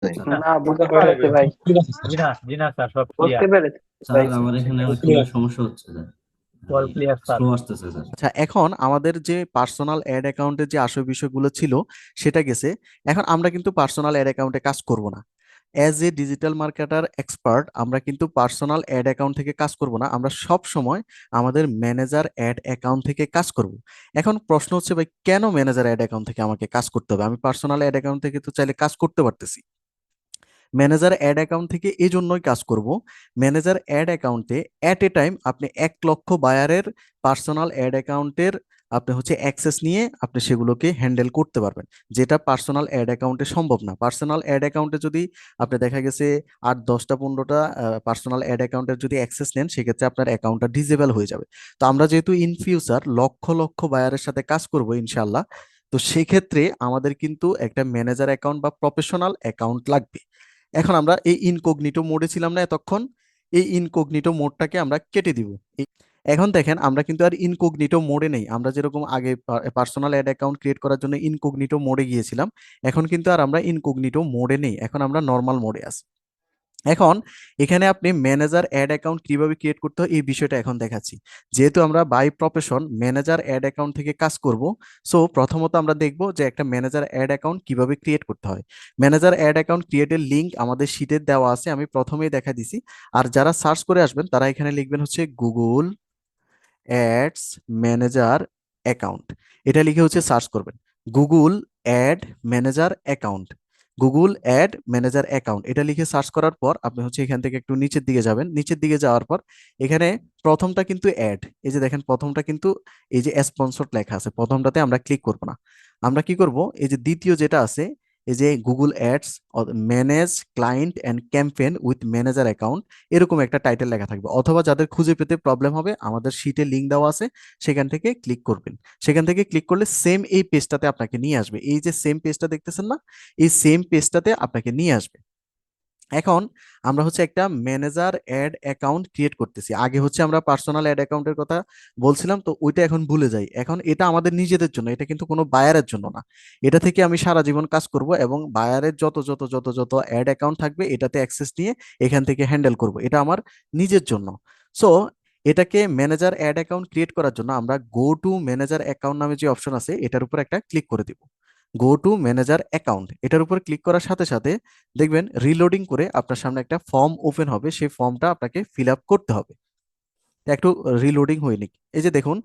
Sir না, বুঝতে বুঝতে হয়ে পারছি গেছে, ভাই। ঠিক আছে স্যার। জি না, জি না স্যার, সব বুঝতে ক্লিয়ার। পেরেছি স্যার ভাই। আমার এখানে সব একটু ক্লিয়ার। সমস্যা হচ্ছে sir, all clear sir. Slow আসতেছে স্যার। আচ্ছা, এখন আমাদের যে পার্সোনাল অ্যাড অ্যাকাউন্টের যে আসল বিষয়গুলো ছিল সেটা গেছে। এখন আমরা কিন্তু পার্সোনাল অ্যাড অ্যাকাউন্টে কাজ করব না। As a digital marketer expert আমরা কিন্তু পার্সোনাল অ্যাড অ্যাকাউন্ট থেকে কাজ করব না, আমরা সব সময় আমাদের ম্যানেজার অ্যাড অ্যাকাউন্ট থেকে কাজ করব। এখন প্রশ্ন হচ্ছে ভাই, কেন ম্যানেজার অ্যাড অ্যাকাউন্ট থেকে আমাকে কাজ করতে হবে? আমি পার্সোনাল অ্যাড অ্যাকাউন্ট থেকে তো চাইলে কাজ করতে পারতেছি। ম্যানেজার অ্যাড অ্যাকাউন্ট থেকে এই জন্যই কাজ করব, ম্যানেজার অ্যাড অ্যাকাউন্টে অ্যাট এ টাইম আপনি 1 লক্ষ বায়ারের পার্সোনাল অ্যাড অ্যাকাউন্টের আপনি হচ্ছে অ্যাক্সেস নিয়ে আপনি সেগুলোকে হ্যান্ডেল করতে পারবেন, যেটা পার্সোনাল অ্যাড অ্যাকাউন্টে সম্ভব না। পার্সোনাল অ্যাড অ্যাকাউন্টে যদি আপনি দেখা গেছে 8 10টা 15টা পার্সোনাল অ্যাড অ্যাকাউন্টের যদি অ্যাক্সেস নেন, সেক্ষেত্রে আপনার অ্যাকাউন্টটা ডিজেবল হয়ে যাবে। তো আমরা যেহেতু ইন ফিউচার লক্ষ লক্ষ বায়ারের সাথে কাজ করব ইনশাল্লাহ, তো সেক্ষেত্রে আমাদের কিন্তু একটা ম্যানেজার অ্যাকাউন্ট বা প্রফেশনাল অ্যাকাউন্ট লাগবে। এখন আমরা এই ইনকগনিটো মোডে ছিলাম না এতক্ষণ, এই ইনকগনিটো মোডটাকে আমরা কেটে দিব। এখন দেখেন আমরা কিন্তু আর ইনকগনিটো মোডে নেই। আমরা যেরকম আগে পার্সোনাল অ্যাড অ্যাকাউন্ট ক্রিয়েট করার জন্য ইনকগনিটো মোডে গিয়েছিলাম, এখন কিন্তু আর আমরা ইনকগনিটো মোডে নেই, এখন আমরা নর্মাল মোডে আছি। এখন এখানে আপনি ম্যানেজার অ্যাড অ্যাকাউন্ট কিভাবে ক্রিয়েট করতে হয় এই বিষয়টা এখন দেখাচ্ছি। যেহেতু আমরা by profession manager ad account থেকে কাজ করব, সো প্রথমত আমরা দেখব যে একটা ম্যানেজার অ্যাড অ্যাকাউন্ট কিভাবে ক্রিয়েট করতে হয়। ম্যানেজার অ্যাড অ্যাকাউন্ট ক্রিয়েটের লিঙ্ক আমাদের শিটে দেওয়া আছে, আমি প্রথমেই দেখা দিছি। আর যারা সার্চ করে আসবেন তারা এখানে লিখবেন হচ্ছে গুগল অ্যাডস ম্যানেজার অ্যাকাউন্ট, এটা লিখে হচ্ছে সার্চ করবেন। Google ad manager account, Google ad manager account এটা লিখে সার্চ করার পর আপনি হচ্ছে এখান থেকে একটু নিচের দিকে যাবেন। নিচের দিকে যাওয়ার পর এখানে প্রথমটা কিন্তু অ্যাড, এই যে দেখেন প্রথমটা কিন্তু এই যে স্পন্সর লেখা আছে, প্রথমটাতে আমরা ক্লিক করব না। আমরা কি করব, এই যে দ্বিতীয় যেটা আছে, এই যে Google ads manage client and campaign with manager account, এরকম একটা টাইটেল লেখা থাকবে। অথবা যাদের খুঁজে পেতে প্রবলেম হবে, আমাদের শিটে লিঙ্ক দেওয়া আছে, সেখান থেকে ক্লিক করবেন। সেখান থেকে ক্লিক করলে সেম এই পেজটাতে আপনাকে নিয়ে আসবে। এই যে সেম পেজটা দেখতেছেন না, এই সেম পেজটাতে আপনাকে নিয়ে আসবে। এখন আমরা হচ্ছে একটা ম্যানেজার অ্যাড অ্যাকাউন্ট ক্রিয়েট করতেছি। আগে হচ্ছে আমরা পার্সোনাল অ্যাড অ্যাকাউন্টের কথা বলছিলাম, তো ওইটা এখন ভুলে যাই। এখন এটা আমাদের নিজেদের জন্য, এটা কিন্তু কোনো বায়ারের জন্য না। এটা থেকে আমি সারা জীবন কাজ করব এবং বায়ারের যত যত যত যত অ্যাড অ্যাকাউন্ট থাকবে এটাতে অ্যাক্সেস নিয়ে এখান থেকে হ্যান্ডেল করব, এটা আমার নিজের জন্য। সো এটাকে ম্যানেজার অ্যাড অ্যাকাউন্ট ক্রিয়েট করার জন্য আমরা গো টু ম্যানেজার অ্যাকাউন্ট নামে যে অপশন আছে এটার উপর একটা ক্লিক করে দিব। গো টু ম্যানেজার অ্যাকাউন্ট এটার উপর ক্লিক করার সাথে সাথে দেখবেন রিলোডিং করে আপনার সামনে একটা ফর্ম ওপেন হবে, সেই ফর্মটা আপনাকে ফিল আপ করতে হবে। একটু রিলোডিং হয়নি, এই যে দেখুন,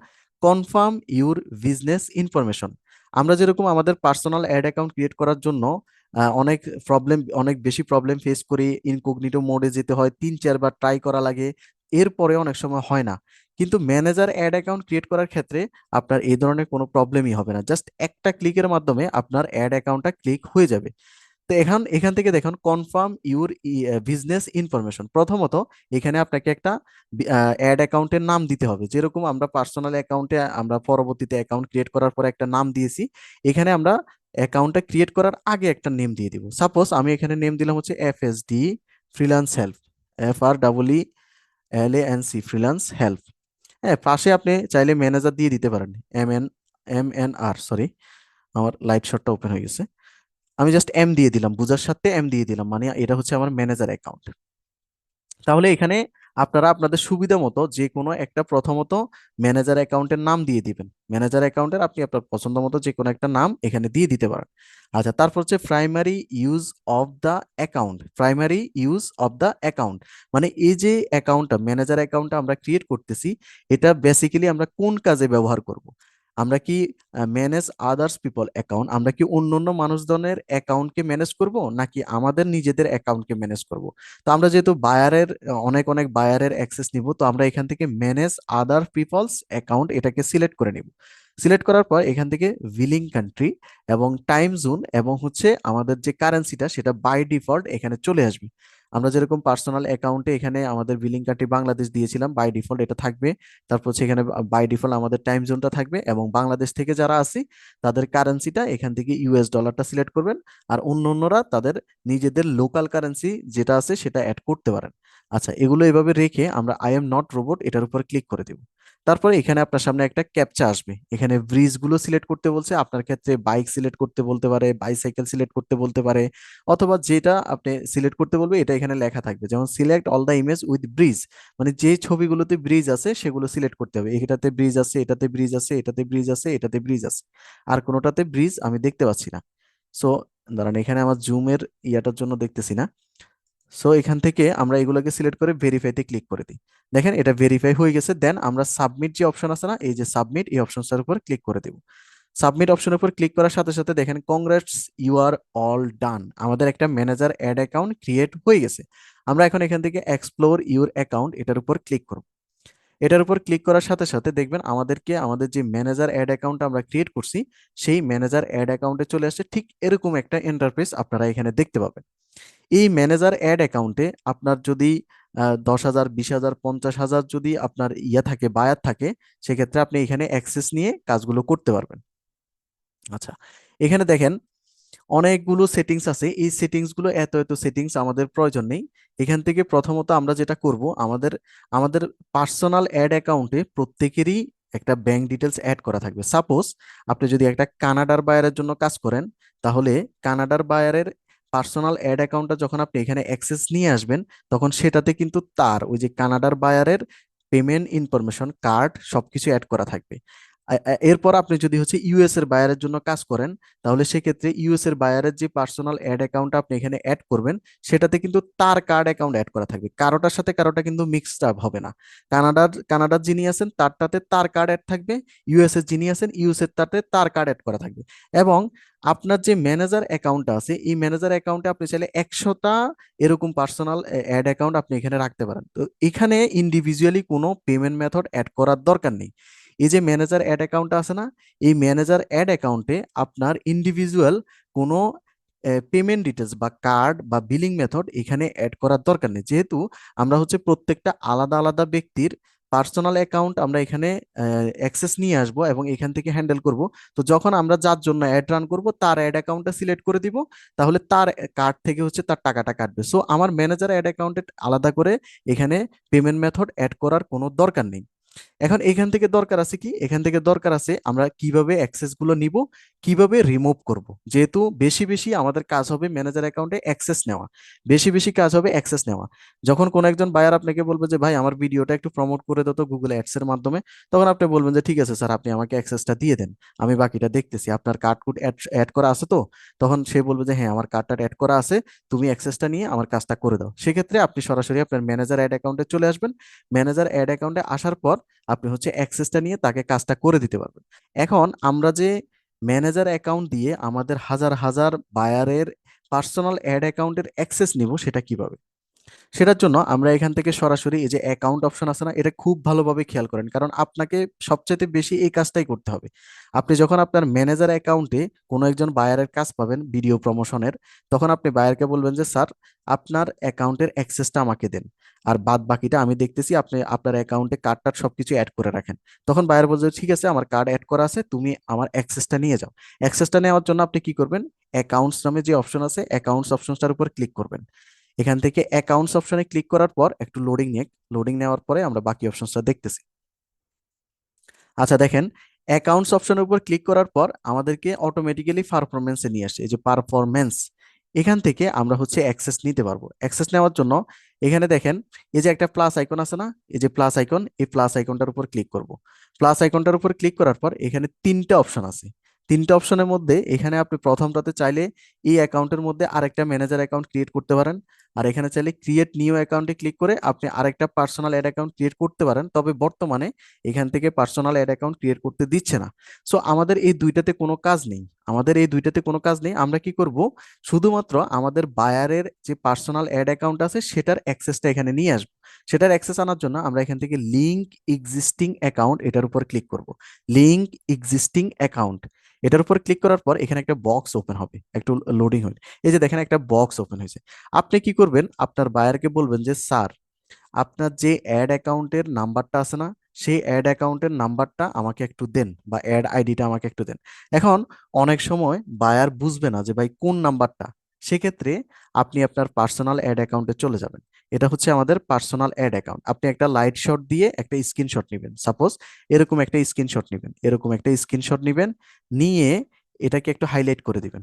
কনফার্ম ইউর বিজনেস ইনফরমেশন। আমরা যেরকম আমাদের পার্সোনাল অ্যাড অ্যাকাউন্ট ক্রিয়েট করার জন্য অনেক বেশি প্রবলেম ফেস করি, ইনকগনিটো মোডে যেতে হয়, 3 4 বার ট্রাই করা লাগে, এরপরে অনেক সময় হয় না। কিন্তু ম্যানেজার অ্যাড অ্যাকাউন্ট ক্রিয়েট করার ক্ষেত্রে আপনার এই ধরনের কোনো প্রবলেমই হবে না, জাস্ট একটা ক্লিকের মাধ্যমে আপনার অ্যাড অ্যাকাউন্টটা ক্লিক হয়ে যাবে। তো এখান এখান থেকে দেখুন কনফার্ম ইউর বিজনেস ইনফরমেশন, প্রথমত এখানে আপনাকে একটা অ্যাড অ্যাকাউন্টের নাম দিতে হবে। যেরকম আমরা পার্সোনাল অ্যাকাউন্টে আমরা পরবর্তীতে অ্যাকাউন্ট ক্রিয়েট করার পর একটা নাম দিয়েছি, এখানে আমরা অ্যাকাউন্টটা ক্রিয়েট করার আগে একটা নেম দিয়ে দিব। সাপোজ আমি এখানে নেম দিলাম হচ্ছে FSD freelance help, FREELANC freelance help. হ্যাঁ, পাশে আপনি চাইলে ম্যানেজার দিয়ে দিতে পারেন, MNR, সরি আমার লাইট শটটা ওপেন হয়ে গেছে। আমি জাস্ট এম দিয়ে দিলাম, বুঝার সাথে এম দিয়ে দিলাম, মানে এটা হচ্ছে আমার ম্যানেজার অ্যাকাউন্ট। তাহলে এখানে আপনারা আপনাদের সুবিধা মতো যে কোনো একটা প্রথমত ম্যানেজার অ্যাকাউন্টের নাম দিয়ে দিবেন। ম্যানেজার অ্যাকাউন্টের আপনি আপনার পছন্দ মতো যে কোনো একটা নাম এখানে দিয়ে দিতে পারেন। আচ্ছা, তারপর হচ্ছে primary use of the account. Primary use of the account মানে এই যে অ্যাকাউন্টটা ম্যানেজার অ্যাকাউন্টটা আমরা ক্রিয়েট করতেছি, এটা বেসিক্যালি আমরা কোন কাজে ব্যবহার করব? আমরা কি ম্যানেজ আদার্স পিপল অ্যাকাউন্ট, আমরা কি অন্য অন্য মানুষজনের অ্যাকাউন্টকে ম্যানেজ করব নাকি আমাদের নিজেদের অ্যাকাউন্টকে ম্যানেজ করব? তো আমরা যেহেতু বায়ারের অনেক অনেক বায়ারের অ্যাক্সেস নিব, তো আমরা এখান থেকে ম্যানেজ আদার পিপলস অ্যাকাউন্ট এটাকে সিলেক্ট করে নিব। সিলেক্ট করার পর এখান থেকে বিলিং কান্ট্রি এবং টাইম জোন এবং হচ্ছে আমাদের যে কারেন্সিটা সেটা বাই ডিফল্ট এখানে চলে আসবে। আমরা যেরকম পার্সোনাল অ্যাকাউন্টে এখানে আমাদের বিলিং কান্ট্রি বাংলাদেশ দিয়েছিলাম, বাই ডিফল্ট এটা থাকবে। তারপর হচ্ছে এখানে বাই ডিফল্ট আমাদের টাইম জোনটা থাকবে এবং বাংলাদেশ থেকে যারা আছি তাদের কারেন্সিটা এখান থেকে US ডলারটা সিলেক্ট করবেন। আর অন্য অন্যরা তাদের নিজেদের লোকাল কারেন্সি যেটা আছে সেটা অ্যাড করতে পারেন। আচ্ছা, এগুলো এভাবে রেখে আমরা আই এম নট রোবট এটার উপর ক্লিক করে দেব। তারপরে এখানে আপনার সামনে একটা ক্যাপচা আসবে, এখানে ব্রিজ গুলো সিলেক্ট করতে বলছে, আপনার ক্ষেত্রে বাইক সিলেক্ট করতে বলতে পারে, বাইসাইকেল সিলেক্ট করতে বলতে পারে, অথবা যেটা আপনি সিলেক্ট করতে বলবে এটা এখানে লেখা থাকবে, যেমন select all the image with bridge, মানে যে ছবিগুলোতে ব্রিজ আছে সেগুলো সিলেক্ট করতে হবে, এটাতে ব্রিজ আছে, এটাতে ব্রিজ আছে, এটাতে ব্রিজ আছে, এটাতে ব্রিজ আছে, আর কোনোটাতে ব্রিজ আমি দেখতে পাচ্ছি না। সো দাঁড়ান, এখানে আমার জুমের ইয়াটার জন্য দেখতেছি না। সো এখান থেকে আমরা এগুলোকে সিলেক্ট করে ভেরিফাইতে ক্লিক করে দিই। দেখেন এটা ভেরিফাই হয়ে গেছে, দেন আমরা সাবমিট যে অপশন আছে না, এই যে সাবমিট, এই অপশনটার উপর ক্লিক করে দেব। সাবমিট অপশনের উপর ক্লিক করার সাথে সাথে দেখেন congrats, you are all done, আমাদের একটা ম্যানেজার অ্যাড অ্যাকাউন্ট ক্রিয়েট হয়ে গেছে। আমরা এখন এখান থেকে এক্সপ্লোর ইউর অ্যাকাউন্ট এটার উপর ক্লিক করব। এটার উপর ক্লিক করার সাথে সাথে দেখবেন আমাদেরকে আমাদের যে ম্যানেজার অ্যাড অ্যাকাউন্ট আমরা ক্রিয়েট করছি সেই ম্যানেজার অ্যাড অ্যাকাউন্টে চলে আসছে, ঠিক এরকম একটা ইন্টারফেস আপনারা এখানে দেখতে পাবেন। এই ম্যানেজার অ্যাড অ্যাকাউন্টে আপনার যদি 10,000, 20,000, 50,000 যদি আপনার ইয়া থাকে, বায়ার থাকে, সেক্ষেত্রে আপনি এখানে অ্যাক্সেস নিয়ে কাজগুলো করতে পারবেন। আচ্ছা, এখানে দেখেন অনেকগুলো সেটিংস আছে, এই সেটিংস গুলো এত এত সেটিংস আমাদের প্রয়োজন নেই। এখান থেকে প্রথমত আমরা যেটা করব, আমাদের আমাদের পার্সোনাল অ্যাড অ্যাকাউন্টে প্রত্যেকেরই একটা ব্যাংক ডিটেলস অ্যাড করা থাকবে। সাপোজ আপনি যদি একটা কানাডার বায়ারের জন্য কাজ করেন, তাহলে কানাডার বায়ারের পার্সোনাল অ্যাড অ্যাকাউন্টটা যখন আপনি এখানে অ্যাক্সেস নিয়ে আসবেন, তখন সেটাতে কিন্তু তার ওই যে কানাডার বায়ারের পেমেন্ট ইনফরমেশন, কার্ড, সবকিছু অ্যাড করা থাকবে। এরপর আপনি যদি হচ্ছে ইউএস এর বায়ারের জন্য কাজ করেন, তাহলে সেক্ষেত্রে ইউএস এর বায়ারের যে পার্সোনাল অ্যাড অ্যাকাউন্ট আপনি এখানে অ্যাড করবেন, সেটাতে কিন্তু তার কার্ড অ্যাকাউন্ট অ্যাড করা থাকবে, কারোটার সাথে কারোটা কিন্তু মিক্সড আপ হবে না। কানাডার যিনি আছেন তারটাতে তার কার্ড অ্যাড থাকবে, ইউএস এর যিনি আছেন ইউএস এর তাতে তার কার্ড অ্যাড করা থাকবে। এবং আপনার যে ম্যানেজার অ্যাকাউন্ট আছে, এই ম্যানেজার অ্যাকাউন্টে আপনি চাইলে 100টা এরকম পার্সোনাল অ্যাড অ্যাকাউন্ট আপনি এখানে রাখতে পারেন। তো এখানে ইন্ডিভিজুয়ালি কোনো পেমেন্ট মেথড অ্যাড করার দরকার নেই। এই যে ম্যানেজার অ্যাড অ্যাকাউন্ট আছে না, এই ম্যানেজার অ্যাড অ্যাকাউন্টে আপনার ইন্ডিভিজুয়াল কোনো পেমেন্ট ডিটেলস বা কার্ড বা বিলিং মেথড এখানে অ্যাড করার দরকার নেই, যেহেতু আমরা হচ্ছে প্রত্যেকটা আলাদা আলাদা ব্যক্তির পার্সোনাল অ্যাকাউন্ট আমরা এখানে অ্যাক্সেস নিয়ে আসব এবং এখান থেকে হ্যান্ডেল করব। তো যখন আমরা যার জন্য অ্যাড রান করব তার অ্যাড অ্যাকাউন্টটা সিলেক্ট করে দিব, তাহলে তার কার্ড থেকে হচ্ছে তার টাকাটা কাটবে। সো আমার ম্যানেজার অ্যাড অ্যাকাউন্টে আলাদা করে এখানে পেমেন্ট মেথড অ্যাড করার কোনো দরকার নেই। এখন এখান থেকে দরকার আছে কি, এখান থেকে দরকার আছে আমরা কিভাবে অ্যাক্সেস গুলো নিব, কিভাবে রিমুভ করব। যেহেতু বেশি বেশি আমাদের কাজ হবে ম্যানেজার অ্যাকাউন্টে অ্যাক্সেস নেওয়া, বেশি বেশি কাজ হবে অ্যাক্সেস নেওয়া। যখন কোন একজন বায়ার আপনাকে বলবে যে ভাই আমার ভিডিওটা একটু প্রমোট করে দাও তো গুগল অ্যাডস এর মাধ্যমে, তখন আপনি বলবেন যে ঠিক আছে স্যার, আপনি আমাকে অ্যাক্সেসটা দিয়ে দেন, আমি বাকিটা দেখতেছি, আপনার কার্ড কুড অ্যাড করা আছে তো। তখন সে বলবে যে হ্যাঁ আমার কার্ডটা অ্যাড করা আছে, তুমি অ্যাক্সেসটা নিয়ে আমার কাজটা করে দাও। সেক্ষেত্রে আপনি সরাসরি আপনার ম্যানেজার অ্যাড অ্যাকাউন্টে চলে আসবেন। ম্যানেজার অ্যাড অ্যাকাউন্টে আসার পর আপনি হচ্ছে অ্যাক্সেসটা নিয়ে তাকে কাজটা করে দিতে পারবেন। এখন আমরা যে ম্যানেজার অ্যাকাউন্ট দিয়ে আমাদের হাজার হাজার বায়ারের পার্সোনাল অ্যাড অ্যাকাউন্টের অ্যাক্সেস নিব, সেটা কিভাবে? সেটার জন্য আমরা এখান থেকে সরাসরি এই যে অ্যাকাউন্ট অপশন আছে না, এটা খুব ভালোভাবে খেয়াল করেন, কারণ আপনাকে সবচেয়ে বেশি এই কাজটাই করতে হবে। আপনি যখন আপনার ম্যানেজার অ্যাকাউন্টে কোনো একজন বায়ারের কাজ পাবেন ভিডিও প্রমোশনের, তখন আপনি বায়ারকে বলবেন যে স্যার আপনার অ্যাকাউন্টের অ্যাক্সেসটা আমাকে দেন, আর বাদ বাকিটা আমি দেখতেছি, আপনি আপনার অ্যাকাউন্টে কার্ড টার্ড সবকিছু অ্যাড করে রাখেন। তখন বায়ার বলছে ঠিক আছে আমার কার্ড অ্যাড করা আছে, তুমি আমার অ্যাক্সেসটা নিয়ে যাও। অ্যাক্সেসটা নেওয়ার জন্য আপনি কি করবেন, অ্যাকাউন্টস নামে যে অপশন আছে অ্যাকাউন্টস অপশনটার উপর ক্লিক করবেন। এখান থেকে অ্যাকাউন্টস অপশনে ক্লিক করার পর একটু লোডিং নেওয়ার পরে আমরা বাকি অপশনসটা দেখতেছি। আচ্ছা দেখেন, অ্যাকাউন্টস অপশনের উপর ক্লিক করার পর আমাদেরকে অটোমেটিক্যালি পারফরমেন্সে নিয়ে আসে, এই যে পারফরমেন্স, এখান থেকে আমরা হচ্ছে অ্যাক্সেস নিতে পারবো। অ্যাক্সেস নেওয়ার জন্য এখানে দেখেন এই যে একটা প্লাস আইকন আছে না, এই যে প্লাস আইকন, এই প্লাস আইকনটার উপর ক্লিক করব। প্লাস আইকনটার উপর ক্লিক করার পর এখানে তিনটা অপশন আছে। তিনটা অপশনের মধ্যে এখানে আপনি প্রথমটাতে চাইলে এই অ্যাকাউন্টের মধ্যে আরেকটা ম্যানেজার অ্যাকাউন্ট ক্রিয়েট করতে পারেন, আর এখানে চাইলে ক্রিয়েট নিউ অ্যাকাউন্টে ক্লিক করে আপনি আরেকটা পার্সোনাল অ্যাড অ্যাকাউন্ট ক্রিয়েট করতে পারেন। তবে বর্তমানে এখান থেকে পার্সোনাল অ্যাড অ্যাকাউন্ট ক্রিয়েট করতে দিচ্ছে না। সো আমাদের এই দুইটাতে কোনো কাজ নেই, আমাদের এই দুইটাতে কোনো কাজ নেই। আমরা কি করব, শুধুমাত্র আমাদের বায়ারের যে পার্সোনাল অ্যাড অ্যাকাউন্ট আছে সেটার অ্যাক্সেসটা এখানে নিয়ে আসবো। সেটার অ্যাক্সেস আনার জন্য আমরা এখান থেকে লিঙ্ক এক্সিস্টিং অ্যাকাউন্ট এটার উপর ক্লিক করব। লিঙ্ক এক্সিস্টিং অ্যাকাউন্ট এটার উপর ক্লিক করার পর এখানে একটা বক্স ওপেন হবে, একটু লোডিং হবে। এই যে দেখেন একটা বক্স ওপেন হয়েছে। আপনি কি করবেন, আপনার বায়ারকে বলবেন যে স্যার আপনার যে অ্যাড অ্যাকাউন্টের নাম্বারটা আছে না, সেই অ্যাড অ্যাকাউন্টের নাম্বারটা আমাকে একটু দেন বা অ্যাড আইডিটা আমাকে একটু দেন। এখন অনেক সময় বায়ার বুঝবে না যে ভাই কোন নাম্বারটা, সেক্ষেত্রে আপনি আপনার পার্সোনাল অ্যাড অ্যাকাউন্টে চলে যাবেন। এটা হচ্ছে আমাদের পার্সোনাল অ্যাড অ্যাকাউন্ট। আপনি একটা লাইট শট দিয়ে একটা স্ক্রিনশট নেবেন, সাপোজ এরকম একটা স্ক্রিনশট নেবেন, এরকম একটা স্ক্রিনশট নেবেন, নিয়ে এটাকে একটু হাইলাইট করে দিবেন।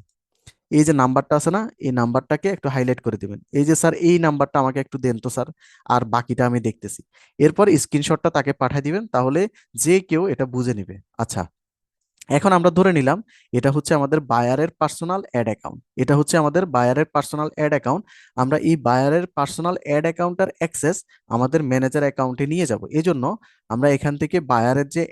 এই যে নাম্বারটা আছে না, এই নাম্বারটাকে একটু হাইলাইট করে দিবেন, এই যে স্যার এই নাম্বারটা আমাকে একটু দেন তো স্যার, আর বাকিটা আমি দেখতেছি। এরপর স্ক্রিনশটটা তাকে পাঠিয়ে দিবেন, তাহলে যে কেউ এটা বুঝে নিবে। আচ্ছা, এখন আমরা ধরে নিলাম এটা হচ্ছে আমাদের বায়ারের পার্সোনাল অ্যাড অ্যাকাউন্ট, এটা হচ্ছে আমাদের বায়ারের পার্সোনাল অ্যাড অ্যাকাউন্ট। আমরা এই বায়ারের পার্সোনাল অ্যাড অ্যাকাউন্টের অ্যাক্সেস আমাদের ম্যানেজার অ্যাকাউন্টে নিয়ে যাব। এই জন্য আমরা এখান থেকে বায়ারের যে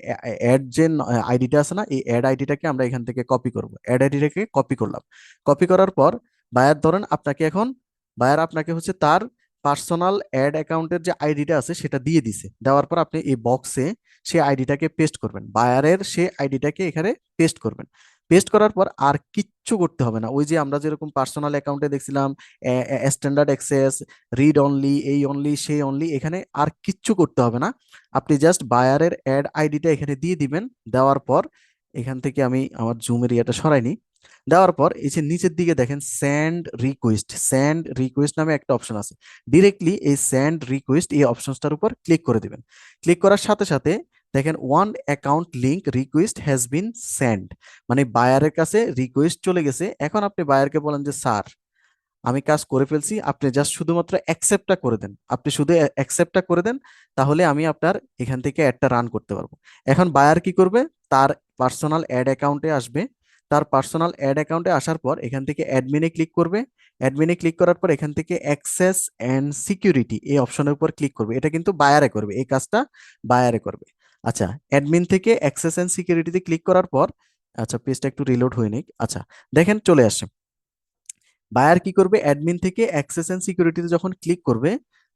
অ্যাড যে আইডিটা আছে না, এই অ্যাড আইডিটাকে আমরা এখান থেকে কপি করব। অ্যাড আইডিটাকে কপি করলাম। কপি করার পর বায়ার ধরেন আপনাকে এখন, বায়ার আপনাকে হচ্ছে তার পার্সোনাল অ্যাড অ্যাকাউন্টের যে আইডিটা আছে সেটা দিয়ে দিছে। দেওয়ার পর আপনি এই বক্সে সেই আইডিটাকে পেস্ট করবেন, বায়ারের সেই আইডিটাকে এখানে পেস্ট করবেন। পেস্ট করার পর আর কিচ্ছু করতে হবে না। ওই যে আমরা যেরকম পার্সোনাল অ্যাকাউন্টে দেখছিলাম স্ট্যান্ডার্ড অ্যাক্সেস, রিড অনলি, এই অনলি, সেই অনলি, এখানে আর কিচ্ছু করতে হবে না। আপনি জাস্ট বায়ারের অ্যাড আইডিটা এখানে দিয়ে দিবেন। দেওয়ার পর এখান থেকে আমি আমার জুমের ইয়েটা সরাইনি। দেওয়ার পর এই যে নিচের দিকে দেখেন স্যান্ড রিকোয়েস্ট, স্যান্ড রিকোয়েস্ট নামে একটা অপশন আছে। ডিরেক্টলি এই স্যান্ড রিকোয়েস্ট এই অপশনটার উপর ক্লিক করে দিবেন। ক্লিক করার সাথে সাথে দেখেন one account link request has been send, মানে বায়ারের কাছে রিকোয়েস্ট চলে গেছে। এখন আপনি বায়ারকে বলেন যে স্যার আমি কাজ করে ফেলছি, আপনি জাস্ট শুধুমাত্র অ্যাকসেপ্টটা করে দেন, আপনি শুধু অ্যাকসেপ্টটা করে দেন, তাহলে আমি আপনার এখান থেকে অ্যাডটা রান করতে পারবো। এখন বায়ার কি করবে, তার পার্সোনাল অ্যাড অ্যাকাউন্টে আসবে। তার পার্সোনাল অ্যাড অ্যাকাউন্টে আসার পর এখান থেকে অ্যাডমিনে ক্লিক করবে। অ্যাডমিনে ক্লিক করার পর এখান থেকে অ্যাক্সেস অ্যান্ড সিকিউরিটি এই অপশনের উপর ক্লিক করবে। এটা কিন্তু বায়ারে করবে, এই কাজটা বায়ারে করবে। আচ্ছা, অ্যাডমিন থেকে অ্যাক্সেস অ্যান্ড সিকিউরিটিতে ক্লিক করার পর, আচ্ছা পেজটা একটু রিলোড হয়ে নিক। আচ্ছা দেখেন চলে আসছে। বায়ার কি করবে, অ্যাডমিন থেকে অ্যাক্সেস এন্ড সিকিউরিটিতে যখন ক্লিক করবে,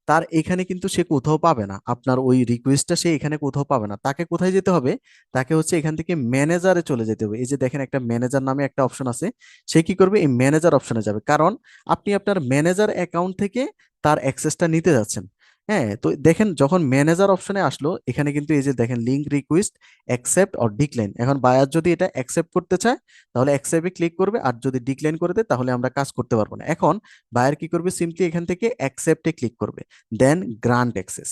তার এখানে কিন্তু সে কোথাও পাবে না আপনার ওই রিকোয়েস্টটা, সে এখানে কোথাও পাবে না। তাকে কোথায় যেতে হবে, তাকে হচ্ছে এখান থেকে ম্যানেজারে চলে যেতে হবে। এই যে দেখেন একটা ম্যানেজার নামে একটা অপশন আছে, সে কি করবে, এই ম্যানেজার অপশনে যাবে, কারণ আপনি আপনার ম্যানেজার অ্যাকাউন্ট থেকে তার অ্যাক্সেসটা নিতে যাচ্ছেন। হ্যাঁ, তো দেখেন যখন ম্যানেজার অপশনে আসলো, এখানে কিন্তু এই যে দেখেন link request accept or decline. এখন বায়ার যদি এটা অ্যাকসেপ্ট করতে চায় তাহলে অ্যাকসেপ্টে ক্লিক করবে, আর যদি ডিক্লাইন করে দেয় তাহলে আমরা কাজ করতে পারবো না। এখন বায়ার কি করবে, সিম্পলি এখান থেকে অ্যাকসেপ্টে ক্লিক করবে, দেন গ্রান্ট অ্যাক্সেস।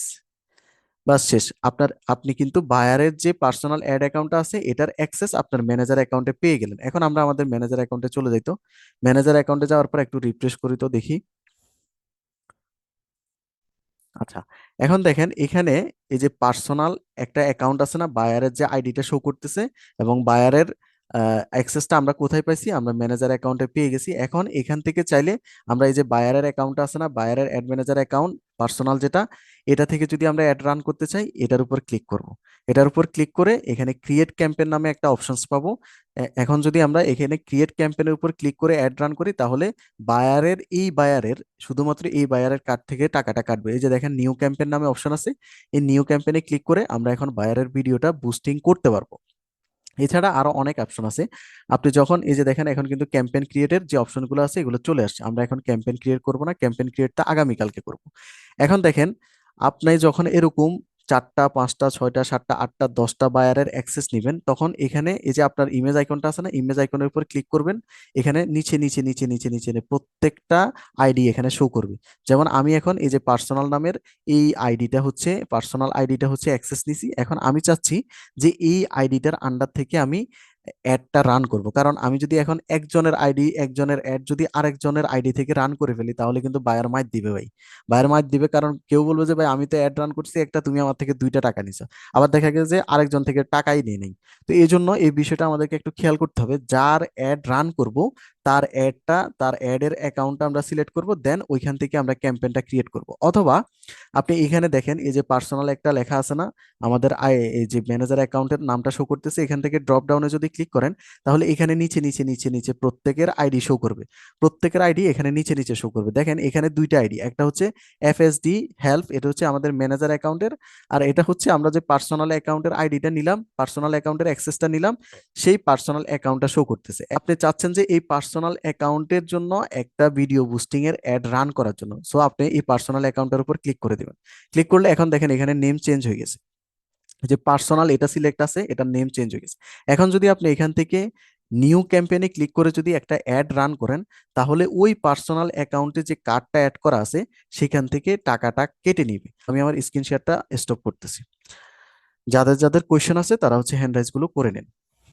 বাস শেষ। আপনি কিন্তু বায়ারের যে পার্সোনাল অ্যাড অ্যাকাউন্ট আছে এটার অ্যাক্সেস আপনার ম্যানেজার অ্যাকাউন্টে পেয়ে গেলেন। এখন আমরা আমাদের ম্যানেজার অ্যাকাউন্টে চলে যাই তো। ম্যানেজার অ্যাকাউন্টে যাওয়ার পর একটু রিফ্রেশ করি তো দেখি। আচ্ছা, এখন দেখেন এখানে এই যে পার্সোনাল একটা অ্যাকাউন্ট আছে না, বায়ারের যে আইডিটা শো করতেছে, এবং বায়ারের অ্যাক্সেসটা আমরা কোথায় পাইছি, আমরা ম্যানেজার অ্যাকাউন্টে পেয়ে গেছি। এখন এখান থেকে চাইলে আমরা এই যে বায়ারের অ্যাকাউন্ট আছে না, বায়ারের অ্যাড ম্যানেজার অ্যাকাউন্ট পার্সোনাল যেটা, এটা থেকে যদি আমরা অ্যাড রান করতে চাই এটার উপর ক্লিক করব। এটার উপর ক্লিক করে এখানে ক্রিয়েট ক্যাম্পেইন নামে একটা অপশনস পাবো। এখন যদি আমরা এখানে ক্রিয়েট ক্যাম্পেইনের উপর ক্লিক করে অ্যাড রান করি, তাহলে বায়ারের শুধুমাত্র এই বায়ারের কার্ড থেকে টাকাটা কাটবে। এই যে দেখেন নিউ ক্যাম্পেইন নামে অপশন আছে, এই নিউ ক্যাম্পেইনে ক্লিক করে আমরা এখন বায়ারের ভিডিওটা বুস্টিং করতে পারবো। এছাড়া আরো অনেক অপশন আছে। আপনি যখন এই যে দেখেন এখন কিন্তু ক্যাম্পেইন ক্রিয়েটের যে অপশনগুলো আছে এগুলো চলে আসছে। আমরা এখন ক্যাম্পেইন ক্রিয়েট করব না, ক্যাম্পেইন ক্রিয়েটটা আগামীকালকে করব। এখন দেখেন আপনি যখন এরকম 4টা 5টা 6টা 7টা 8টা 10টা বায়ারের অ্যাক্সেস নেবেন, তখন এখানে এই যে আপনার ইমেজ আইকনটা আছে না, ইমেজ আইকনের উপর ক্লিক করবেন। এখানে নিচে নিচে নিচে নিচে নিচে প্রত্যেকটা আইডি এখানে শো করবে। যেমন আমি এখন এই যে পার্সোনাল নামের এই আইডিটা হচ্ছে, পার্সোনাল আইডিটা হচ্ছে অ্যাক্সেস নিছি। এখন আমি চাচ্ছি যে এই আইডিটার আন্ডার থেকে আমি অ্যাডটা রান করব, কারণ আমি যদি এখন একজনের অ্যাড যদি আরেকজনের আইডি থেকে রান করে ফেলি তাহলে কিন্তু বায়ার মাইর দিবে ভাই। বায়ার মাইর দিবে, কারণ কেউ বলবে যে ভাই আমি তো অ্যাড রান করছি একটা, তুমি আমার থেকে 2টা টাকা নিছো। আবার দেখা গেছে যে আরেকজন থেকে টাকাই নিয়ে নেই। তো এই জন্য এই বিষয়টা আমাদেরকে একটু খেয়াল করতে হবে। যার অ্যাড রান করব তার অ্যাডের অ্যাকাউন্টটা আমরা সিলেক্ট করব, দেন ওইখান থেকে আমরা ক্যাম্পেইনটা ক্রিয়েট করব। অথবা আপনি এখানে দেখেন এই যে পার্সোনাল একটা লেখা আছে না, আমাদের এই যে ম্যানেজার অ্যাকাউন্টের নামটা শো করতেছে, এখান থেকে ড্রপ ডাউনে যদি ক্লিক করেন তাহলে এখানে নিচে নিচে নিচে নিচে প্রত্যেকের আইডি শো করবে। প্রত্যেকের আইডি এখানে নিচে নিচে শো করবে। দেখেন এখানে 2টা আইডি, একটা হচ্ছে এফএসডি হেল্প, এটা হচ্ছে আমাদের ম্যানেজার অ্যাকাউন্টের, আর এটা হচ্ছে আমরা যে পার্সোনাল অ্যাকাউন্টের আইডিটা নিলাম, পার্সোনাল অ্যাকাউন্টের অ্যাক্সেসটা নিলাম, সেই পার্সোনাল অ্যাকাউন্টটা শো করতেছে। আপনি চাচ্ছেন যে এই পার্সোনাল অ্যাকাউন্টের জন্য একটা ভিডিও বুস্টিং এর অ্যাড রান করার জন্য, সো আপনি এই পার্সোনাল অ্যাকাউন্টের উপর ক্লিক করে দিবেন। ক্লিক করলে এখন দেখেন এখানে নেম চেঞ্জ হয়ে গেছে। যে পার্সোনাল এটা সিলেক্ট আছে, এটার নেম চেঞ্জ হয়ে গেছে। এখন যদি আপনি এখান থেকে নিউ ক্যাম্পেইনে ক্লিক করে যদি একটা অ্যাড রান করেন, তাহলে ওই পার্সোনাল অ্যাকাউন্টে যে কার্ডটা অ্যাড করা আছে সেখান থেকে টাকাটা কেটে নিবে। আমি আমার স্ক্রিন শেয়ারটা স্টপ করতেছি। যাদের যাদের কোয়েশ্চেন আছে তারা হচ্ছে হ্যান্ড রাইজ গুলো করে নেন।